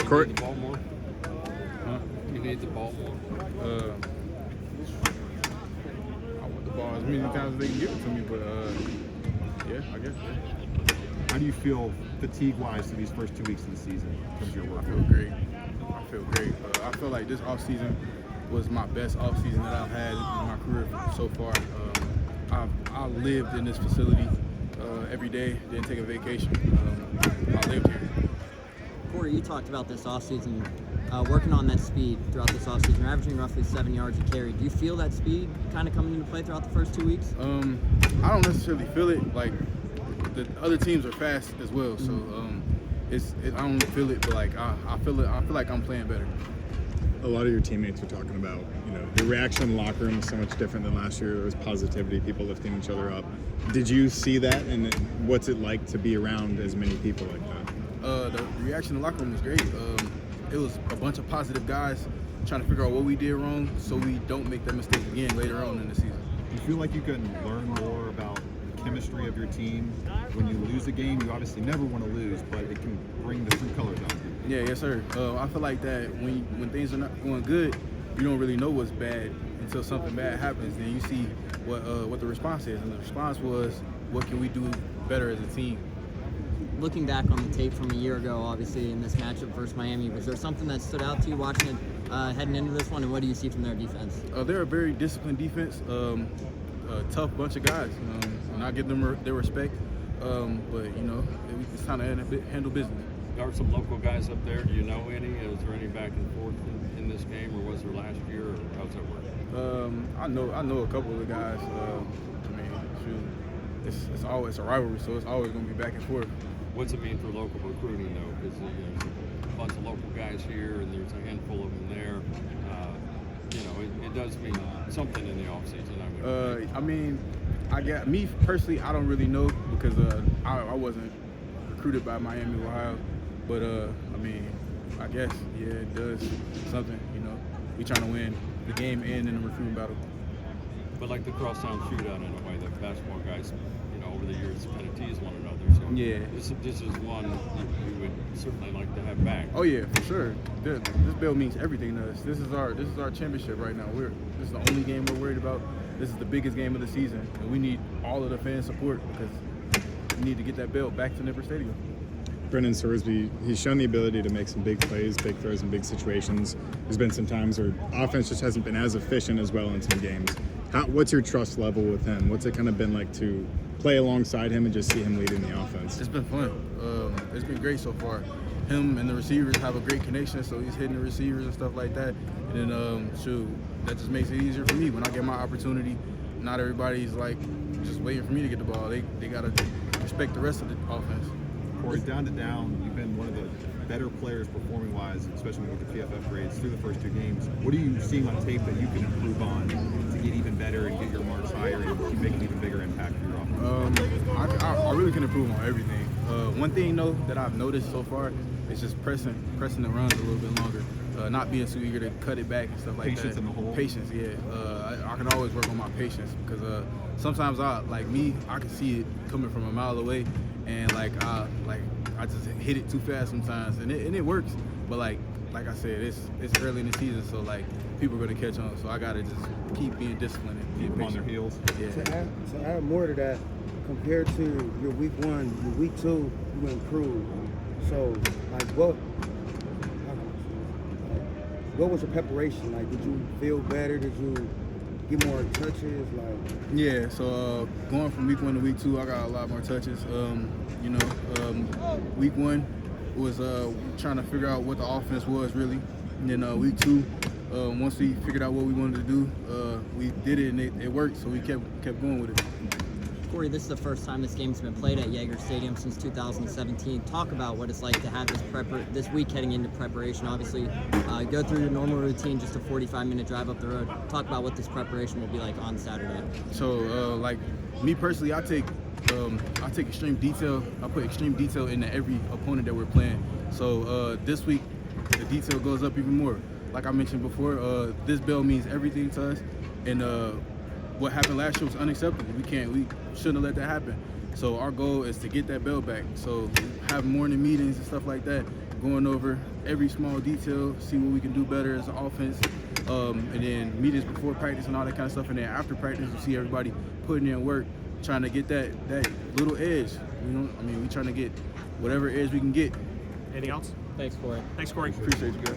You need the ball more? Huh? You need the ball more? I want the ball as many times as they can give it to me, but yeah, I guess. Yeah. How do you feel fatigue-wise to these first 2 weeks of the season in terms of your work? I feel great. I feel like this offseason was my best offseason that I've had in my career so far. I lived in this facility every day, didn't take a vacation. I lived here. Corey, you talked about this offseason, working on that speed throughout this offseason. You're averaging roughly 7 yards a carry. Do you feel that speed kind of coming into play throughout the first 2 weeks? I don't necessarily feel it. Like, the other teams are fast as well, so I don't feel it, but like I feel it. I feel like I'm playing better. A lot of your teammates were talking about, the reaction in the locker room was so much different than last year. There was positivity, people lifting each other up. Did you see that, and what's it like to be around as many people like that? The reaction in the locker room was great. It was a bunch of positive guys trying to figure out what we did wrong so we don't make that mistake again later on in the season. Do you feel like you can learn more about the chemistry of your team when you lose a game? You obviously never want to lose, but it can bring the true colors out. Yeah, yes, sir. I feel like that when things are not going good, you don't really know what's bad until something bad happens. Then you see what the response is, and the response was, what can we do better as a team? Looking back on the tape from a year ago, obviously, in this matchup versus Miami, was there something that stood out to you watching it heading into this one, and what do you see from their defense? They're a very disciplined defense, a tough bunch of guys, and I give them their respect, but, it's time to handle business. There are some local guys up there. Do you know any? Is there any back and forth in this game, or was there last year, or how's that work? I know a couple of the guys. It's always a rivalry, so it's always going to be back and forth. What's it mean for local recruiting, though? Because there's a bunch of local guys here, and there's a handful of them there. It does mean something in the offseason. Me personally, I don't really know because I wasn't recruited by Miami, Ohio. But I guess it does something. We trying to win the game and in the recruiting battle. But like the crosstown shootout in a way, the basketball guys, over the years kind of tease one another. So yeah, this is one we would certainly like to have back. Oh yeah, for sure. This bell means everything to us. This is our championship right now. This is the only game we're worried about. This is the biggest game of the season, and we need all of the fan support because we need to get that belt back to Nippert Stadium. Brendan Sorsby, he's shown the ability to make some big plays, big throws in big situations. There's been some times where offense just hasn't been as efficient as well in some games. What's your trust level with him? What's it kind of been like to play alongside him and just see him leading the offense? It's been fun. It's been great so far. Him and the receivers have a great connection, so he's hitting the receivers and stuff like that. And then, that just makes it easier for me when I get my opportunity. Not everybody's like just waiting for me to get the ball. They gotta respect the rest of the offense. Corey, down to down, you've been one of the better players performing-wise, especially with the PFF grades through the first two games. What are you seeing on tape that you can improve on to get even better and get your marks higher and keep making an even bigger impact for your offense? I really can improve on everything. One thing, though, that I've noticed so far is just pressing the runs a little bit longer. Not being so eager to cut it back and stuff like Patience that. in the hole. Patience, yeah. I can always work on my patience because sometimes I can see it coming from a mile away, and I just hit it too fast sometimes, and it works. But like I said, it's early in the season, so people are gonna catch on. So I gotta just keep being disciplined and Keep them on their heels. Yeah. To add more to that, compared to your week one, your week two, you improved. So what was your preparation like? Did you feel better? Did you get more touches? Yeah, so going from week one to week two, I got a lot more touches. Week one was trying to figure out what the offense was really. And then week two, once we figured out what we wanted to do, we did it and it worked, so we kept going with it. Corey, this is the first time this game's been played at Yager Stadium since 2017. Talk about what it's like to have this week heading into preparation. Obviously, go through your normal routine, just a 45-minute drive up the road. Talk about what this preparation will be like on Saturday. So, me personally, I take extreme detail. I put extreme detail into every opponent that we're playing. So this week, the detail goes up even more. Like I mentioned before, this bell means everything to us, and what happened last year was unacceptable. We shouldn't have let that happen. So our goal is to get that bell back. So have morning meetings and stuff like that, going over every small detail, see what we can do better as an offense. And then meetings before practice and all that kind of stuff. And then after practice, you see everybody putting in work, trying to get that little edge. You know, I mean, we trying to get whatever edge we can get. Anything else? Thanks, Corey. Thanks, Corey. Appreciate you guys.